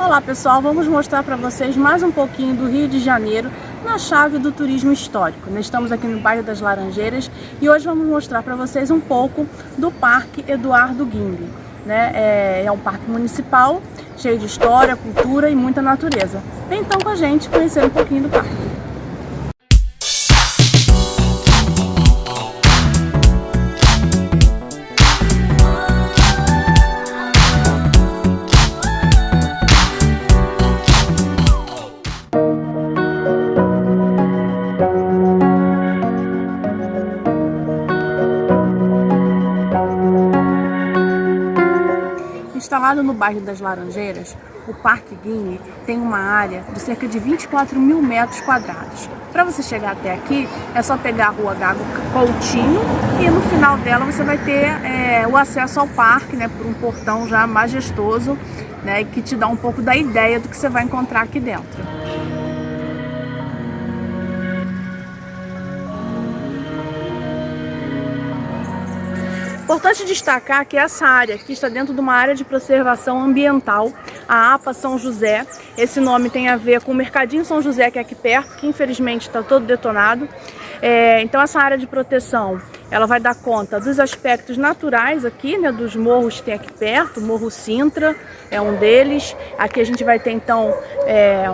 Olá pessoal, vamos mostrar para vocês mais um pouquinho do Rio de Janeiro na chave do turismo histórico. Nós estamos aqui no bairro das Laranjeiras e hoje vamos mostrar para vocês um pouco do Parque Eduardo Guimbe. É um parque municipal cheio de história, cultura e muita natureza. Vem então com a gente conhecer um pouquinho do parque. Instalado no bairro das Laranjeiras, o Parque Guimbe tem uma área de cerca de 24 mil metros quadrados. Para você chegar até aqui, é só pegar a rua Gago Coutinho e no final dela você vai ter o acesso ao parque, por um portão já majestoso, que te dá um pouco da ideia do que você vai encontrar aqui dentro. Importante destacar que essa área aqui está dentro de uma área de preservação ambiental, a APA São José. Esse nome tem a ver com o Mercadinho São José, que é aqui perto, que infelizmente está todo detonado. Então essa área de proteção, ela vai dar conta dos aspectos naturais aqui, dos morros que tem aqui perto. O Morro Sintra é um deles. Aqui a gente vai ter então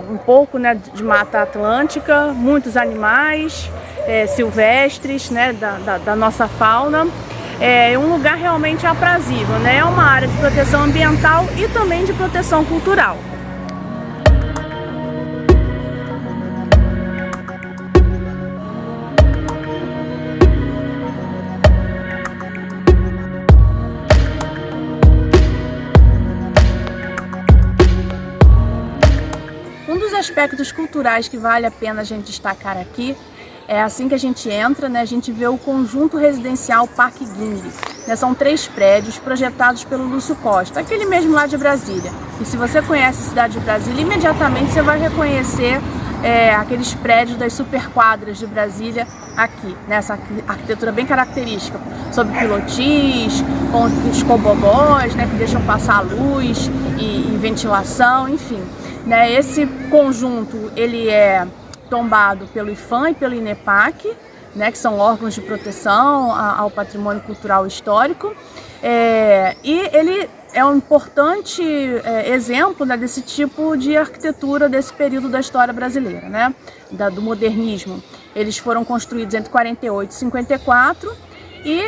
um pouco de Mata Atlântica, muitos animais silvestres, da nossa fauna. É um lugar realmente aprazível, É uma área de proteção ambiental e também de proteção cultural. Um dos aspectos culturais que vale a pena a gente destacar aqui é assim que a gente entra, a gente vê o conjunto residencial Parque Guimbe. São 3 prédios projetados pelo Lúcio Costa, aquele mesmo lá de Brasília. E se você conhece a cidade de Brasília, imediatamente você vai reconhecer aqueles prédios das superquadras de Brasília aqui, essa arquitetura bem característica, sob pilotis, com os cobogós, que deixam passar luz e ventilação, enfim. Esse conjunto, ele é tombado pelo IPHAN e pelo INEPAC, que são órgãos de proteção ao patrimônio cultural histórico, e ele é um importante exemplo desse tipo de arquitetura desse período da história brasileira, do modernismo. Eles foram construídos entre 48 e 54 e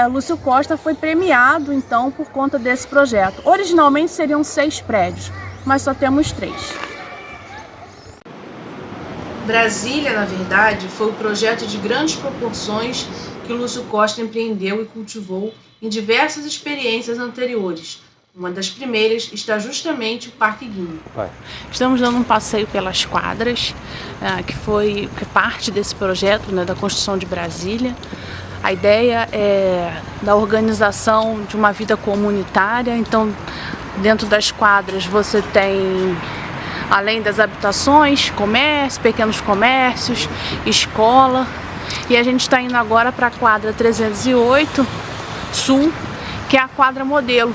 Lúcio Costa foi premiado então por conta desse projeto. Originalmente seriam 6 prédios, mas só temos 3. Brasília, na verdade, foi um projeto de grandes proporções que Lúcio Costa empreendeu e cultivou em diversas experiências anteriores. Uma das primeiras está justamente o Parque Guimbe. Estamos dando um passeio pelas quadras, que foi parte desse projeto, da construção de Brasília. A ideia é da organização de uma vida comunitária. Então, dentro das quadras você tem, além das habitações, comércio, pequenos comércios, escola. E a gente está indo agora para a quadra 308 Sul, que é a quadra modelo,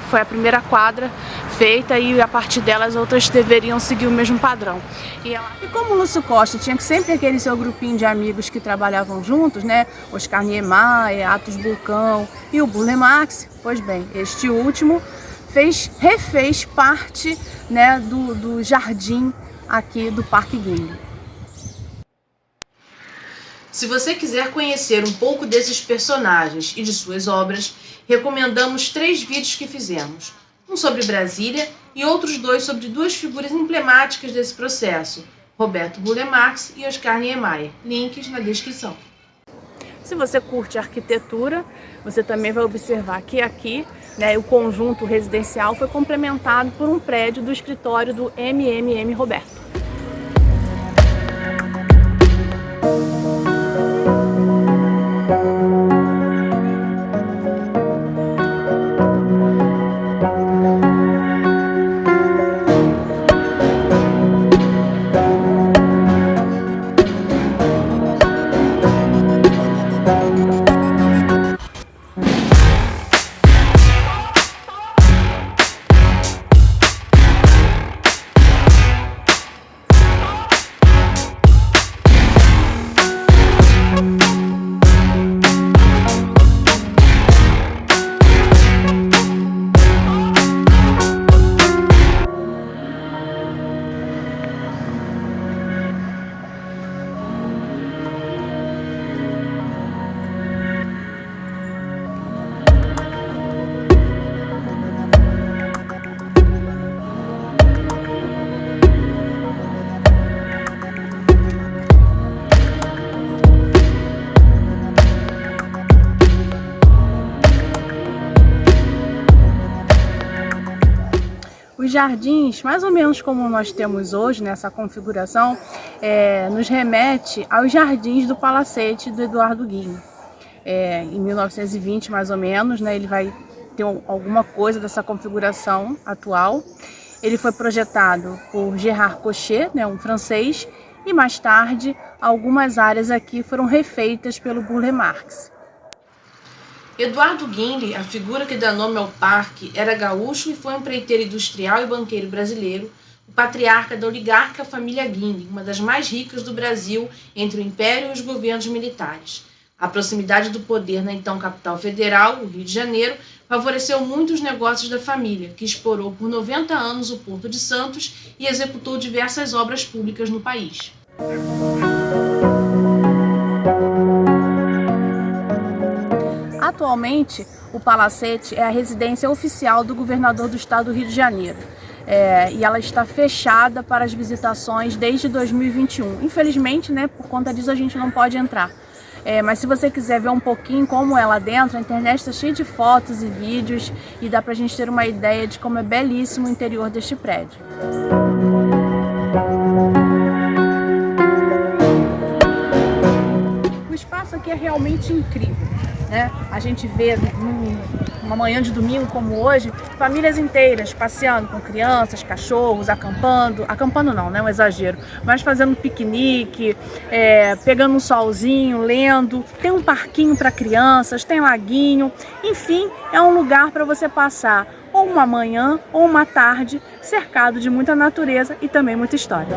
Foi a primeira quadra feita e a partir dela as outras deveriam seguir o mesmo padrão. E como o Lúcio Costa tinha sempre aquele seu grupinho de amigos que trabalhavam juntos, Oscar Niemeyer, Atos Bulcão e o Burle Marx, pois bem, este último refez parte do jardim aqui do Parque Guimbe. Se você quiser conhecer um pouco desses personagens e de suas obras, recomendamos 3 vídeos que fizemos. Um sobre Brasília e outros 2 sobre 2 figuras emblemáticas desse processo, Roberto Burle Marx e Oscar Niemeyer. Links na descrição. Se você curte arquitetura, você também vai observar que aqui o conjunto residencial foi complementado por um prédio do escritório do MMM Roberto. Esses jardins, mais ou menos como nós temos hoje, nessa configuração, nos remete aos jardins do Palacete do Eduardo Guinle. Em 1920, mais ou menos, né, ele vai ter alguma coisa dessa configuração atual. Ele foi projetado por Gérard Cochet, né, um francês, e mais tarde algumas áreas aqui foram refeitas pelo Burle Marx. Eduardo Guinle, a figura que dá nome ao parque, era gaúcho e foi um empreiteiro industrial e banqueiro brasileiro, o patriarca da oligarca família Guinle, uma das mais ricas do Brasil entre o Império e os governos militares. A proximidade do poder na então capital federal, o Rio de Janeiro, favoreceu muito os negócios da família, que explorou por 90 anos o Porto de Santos e executou diversas obras públicas no país. Atualmente, o Palacete é a residência oficial do governador do estado do Rio de Janeiro. E ela está fechada para as visitações desde 2021. Infelizmente, né, por conta disso a gente não pode entrar. Mas se você quiser ver um pouquinho como é lá dentro, a internet está cheia de fotos e vídeos e dá pra gente ter uma ideia de como é belíssimo o interior deste prédio. O espaço aqui é realmente incrível, né? A gente vê numa manhã de domingo como hoje, famílias inteiras passeando com crianças, cachorros, acampando não, né, um exagero, mas fazendo piquenique, pegando um solzinho, lendo. Tem um parquinho para crianças, tem laguinho, enfim, é um lugar para você passar ou uma manhã ou uma tarde cercado de muita natureza e também muita história.